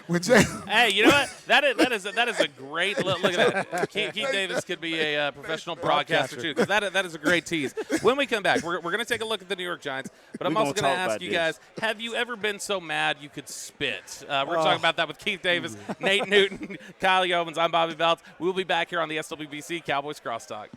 when Jay. Hey, you know what? That is a great look at that. Keith Davis could be a professional broadcaster too, because that is a great tease. When we come back, we're going to take a look at the New York Giants, but I'm also going to ask you guys: have you ever been so mad you could spit? We're talking about that with Keith Davis, Nate Newton, Kyle Yeomans. I'm Bobby Belts. We'll be back here on the SWBC Cowboys Crosstalk.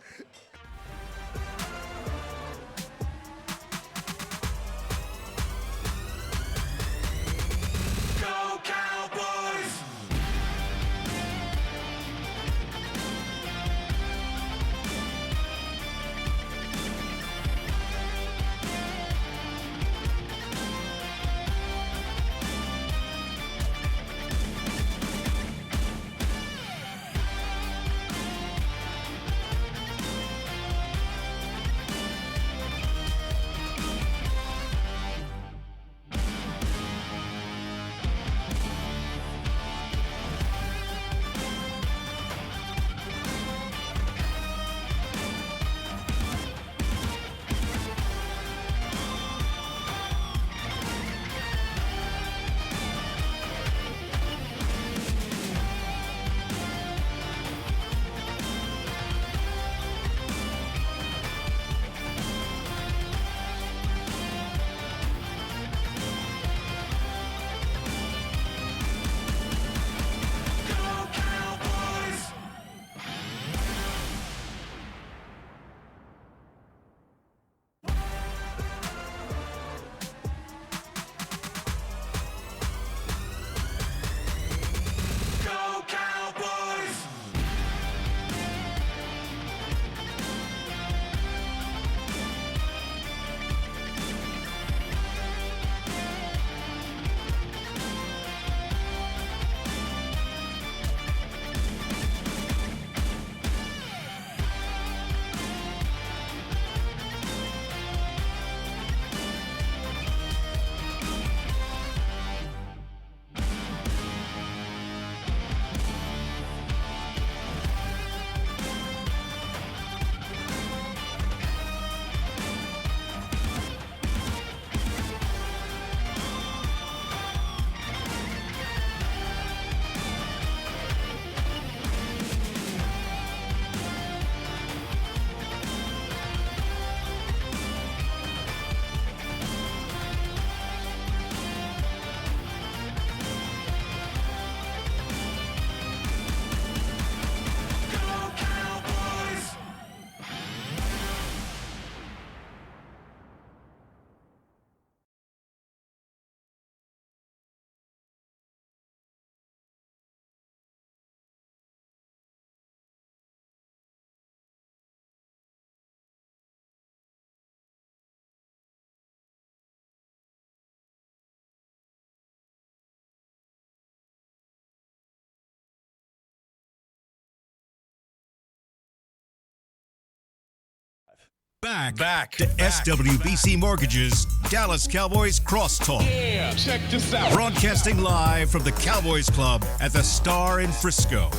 Back to SWBC Mortgage's Dallas Cowboys Crosstalk. Yeah, check this out. Broadcasting live from the Cowboys Club at the Star in Frisco.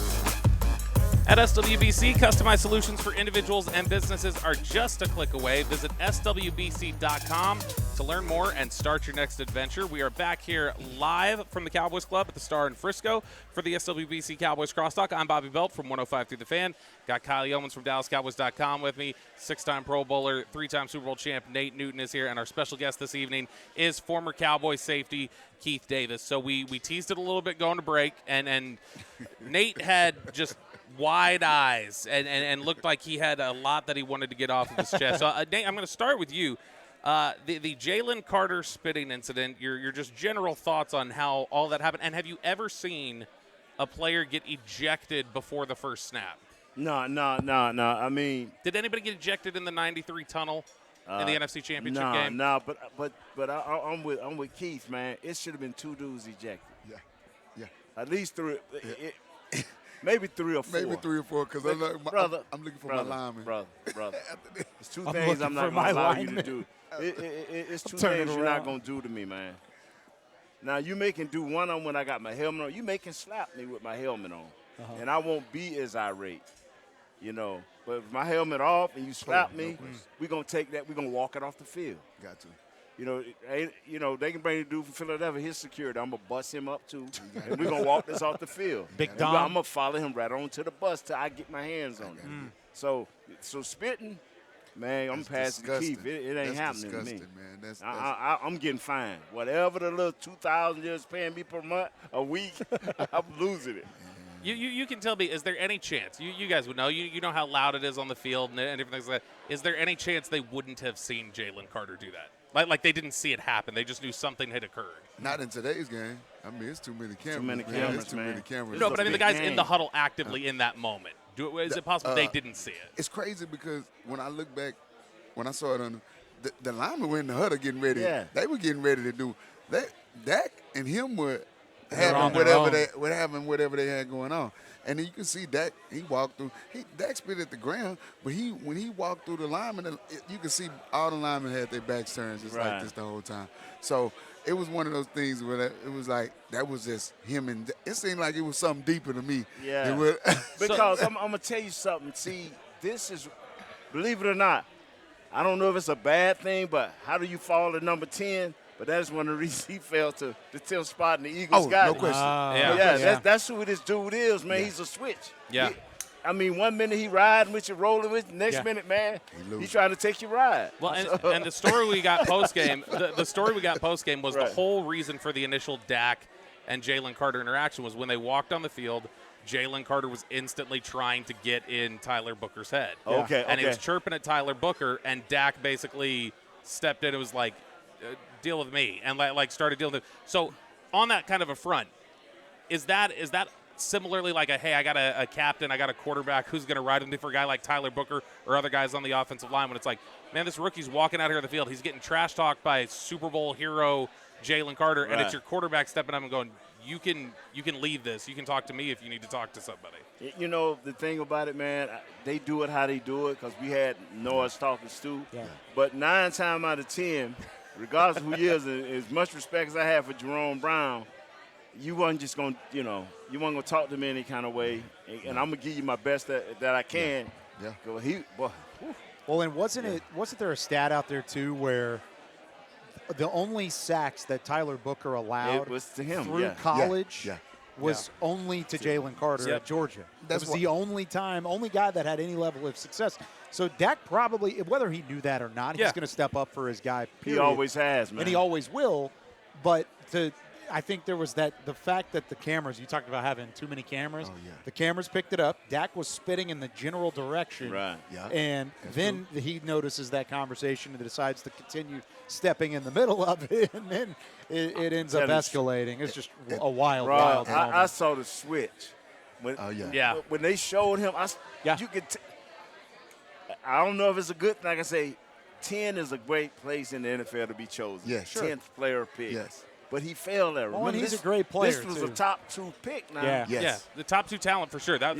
At SWBC, customized solutions for individuals and businesses are just a click away. Visit SWBC.com to learn more and start your next adventure. We are back here live from the Cowboys Club at the Star in Frisco for the SWBC Cowboys Crosstalk. I'm Bobby Belt from 105 Through the Fan. Got Kyle Yeomans from DallasCowboys.com with me. 6-time Pro Bowler, 3-time Super Bowl champ Nate Newton is here, and our special guest this evening is former Cowboys safety Keith Davis. So we teased it a little bit going to break, and Nate had just wide eyes and looked like he had a lot that he wanted to get off of his chest. So, Nate, I'm going to start with you. The Jalen Carter spitting incident, your just general thoughts on how all that happened, and have you ever seen a player get ejected before the first snap? No. I mean, did anybody get ejected in the 93 tunnel in the NFC Championship game? No, but I'm with Keith, man. It should have been 2 dudes ejected. Yeah. At least 3. Maybe 3 or 4. Maybe 3 or 4, because I'm looking for my lineman. Brother. It's 2 I'm things I'm not looking going for to allow my you to lineman. do. It's 2 turning things you're not around. going to do to me, man. Now, you making do one on when I got my helmet on. You making slap me with my helmet on. And I won't be as irate, you know. But if my helmet off and you slap me, we're going to take that. We're going to walk it off the field. Got to. They can bring the dude from Philadelphia, his security. I'm going to bust him up, too. And we're going to walk this off the field. Big Dom. I'm going to follow him right on to the bus till I get my hands on him. So spitting, man, I'm passing the Keith. It ain't happening to me. Man. I'm getting fined. Whatever the little $2,000 you're paying me per month, a week, I'm losing it. You can tell me, is there any chance, you guys would know, you know how loud it is on the field and different things like that, is there any chance they wouldn't have seen Jalen Carter do that? Like they didn't see it happen. They just knew something had occurred. Not in today's game. I mean, it's too many cameras. Too many cameras. No, but I mean, the guys game. In the huddle actively in that moment. Is it possible they didn't see it? It's crazy because when I look back, when I saw it on the linemen were in the huddle getting ready. Yeah. They were getting ready to do that. Dak and him were on having whatever they had going on. And then you can see Dak, he walked through. Dak spit at the ground, but when he walked through the lineman, you can see all the linemen had their backs turned just like this the whole time. So it was one of those things where it was like that was just him, and it seemed like it was something deeper to me. Yeah. Because I'm going to tell you something. See, this is, believe it or not, I don't know if it's a bad thing, but how do you fall to number 10? But that's one of the reasons he fell to the 10th spot, and the Eagles got no him. question. That's who this dude is, man. He's a switch. Yeah. I mean, 1 minute he riding with you, rolling with you. Next minute, man, he's trying to take you ride. Well, and the story we got post-game, the story we got post-game was the whole reason for the initial Dak and Jalen Carter interaction was when they walked on the field, Jalen Carter was instantly trying to get in Tyler Booker's head. And he was chirping at Tyler Booker, and Dak basically stepped in and was like, deal with me, and like started dealing with it. So on that kind of a front, is that similarly like hey, I got a captain, I got a quarterback who's going to ride with me for a guy like Tyler Booker or other guys on the offensive line when it's like, man, this rookie's walking out here on the field, he's getting trash talked by Super Bowl hero Jalen Carter, and it's your quarterback stepping up and going, you can leave this, you can talk to me if you need to talk to somebody. You know, the thing about it, man, they do it how they do it because we had Noah's talking Stu. But 9 times out of 10, regardless of who he is, as much respect as I have for Jerome Brown, you wasn't just going to, you wasn't going to talk to me any kind of way. And I'm going to give you my best that I can. Well, and wasn't there a stat out there, too, where the only sacks that Tyler Booker allowed it was to him, through college was only to Jalen Carter at Georgia. That was the only guy that had any level of success. So Dak probably, whether he knew that or not, he's going to step up for his guy, period. He always has, man. And he always will. But I think there was the fact that the cameras, you talked about having too many cameras. The cameras picked it up. Dak was spitting in the general direction. Right. And then he notices that conversation and decides to continue stepping in the middle of it. And then it ends up escalating. It's just a wild moment. I saw the switch. When they showed him, you could I don't know if it's a good thing. I can say 10 is a great place in the NFL to be chosen. Yes. 10th player pick. Yes. But he failed there. Well, and he's a great player, This was too. a top 2 pick now. Yeah. Yeah, the top 2 talent for sure. That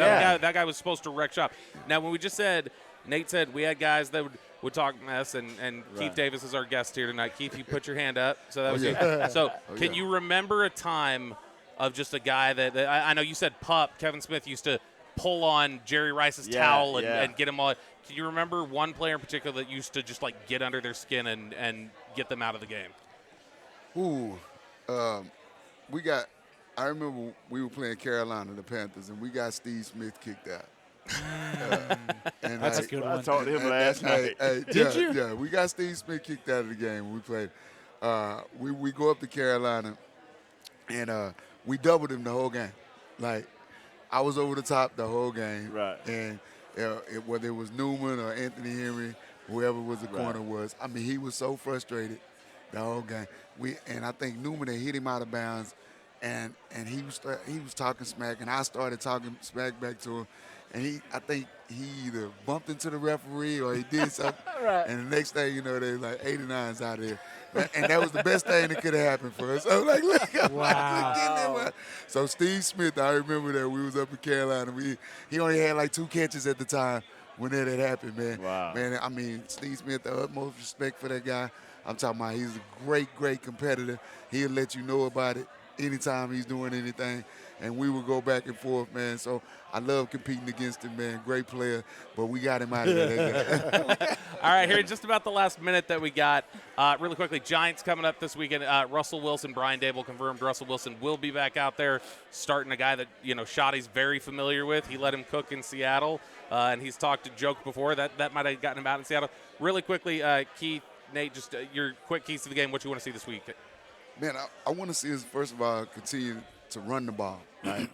guy was supposed to wreck shop. Now, when we just said Nate said we had guys that would talk mess, and Keith Davis is our guest here tonight. Keith, you put your hand up. So that was you. So can you remember a time of just a guy that I know you said Pup, Kevin Smith used to pull on Jerry Rice's towel and get him all. Can you remember one player in particular that used to just like get under their skin and get them out of the game? Ooh, I remember we were playing Carolina, the Panthers, and we got Steve Smith kicked out. And That's a good one. I talked to him last night. Did you? Yeah, we got Steve Smith kicked out of the game. We played. We go up to Carolina, and we doubled him the whole game. Like, I was over the top the whole game. Right. And whether it was Newman or Anthony Henry, whoever was the corner was, I mean, he was so frustrated the whole game. And I think Newman had hit him out of bounds, and he was talking smack, and I started talking smack back to him. And I think he either bumped into the referee or he did something. Right. And the next thing you know, they was like 89's out of there. And that was the best thing that could have happened for us. I was like, look. Wow. So Steve Smith, I remember that we was up in Carolina. He only had like 2 catches at the time when that had happened, man. Wow. Man, I mean, Steve Smith, the utmost respect for that guy. I'm talking about he's a great, great competitor. He'll let you know about it anytime he's doing anything. And we would go back and forth, man. So I love competing against him, man. Great player, but we got him out of there. All right, here in just about the last minute that we got, really quickly, Giants coming up this weekend. Russell Wilson, Brian Dable confirmed Russell Wilson will be back out there, starting a guy that, Shoddy's very familiar with. He let him cook in Seattle, and he's talked to Joke before. That might have gotten him out in Seattle. Really quickly, Keith, Nate, just your quick keys to the game, what you want to see this week. Man, I want to see us, first of all, continue to run the ball. Right?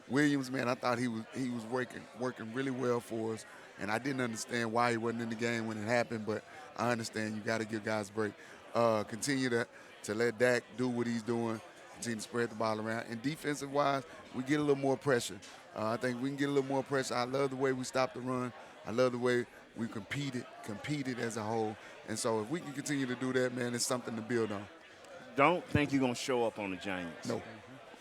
Williams, man, I thought he was working really well for us, and I didn't understand why he wasn't in the game when it happened, but I understand you got to give guys a break. Continue to let Dak do what he's doing, continue to spread the ball around. And defensive-wise, we get a little more pressure. I think we can get a little more pressure. I love the way we stopped the run. I love the way we competed as a whole. And so if we can continue to do that, man, it's something to build on. Don't think you're going to show up on the Giants. No.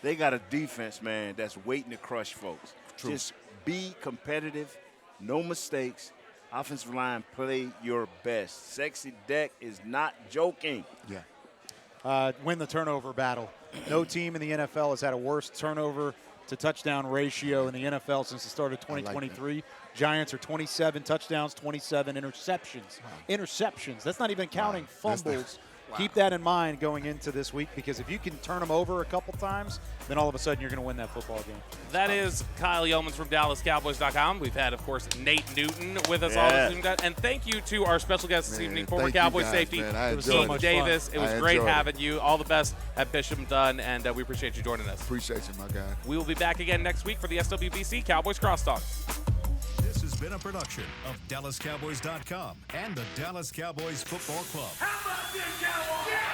They got a defense, man, that's waiting to crush folks. True. Just be competitive, no mistakes. Offensive line, play your best. Sexy Dak is not joking. Yeah. Win the turnover battle. No team in the NFL has had a worse turnover to touchdown ratio in the NFL since the start of 2023. Giants are 27 touchdowns, 27 interceptions. Wow. Interceptions. That's not even counting fumbles. Keep that in mind going into this week, because if you can turn them over a couple times, then all of a sudden you're going to win that football game. That is Kyle Yeomans from DallasCowboys.com. We've had, of course, Nate Newton with us all this evening. And thank you to our special guest this evening, former Cowboys safety, Keith Davis. It was great having you. All the best at Bishop Dunn, and we appreciate you joining us. Appreciate you, my guy. We will be back again next week for the SWBC Cowboys Crosstalk. This has been a production of DallasCowboys.com and the Dallas Cowboys Football Club. How about this, Cowboys?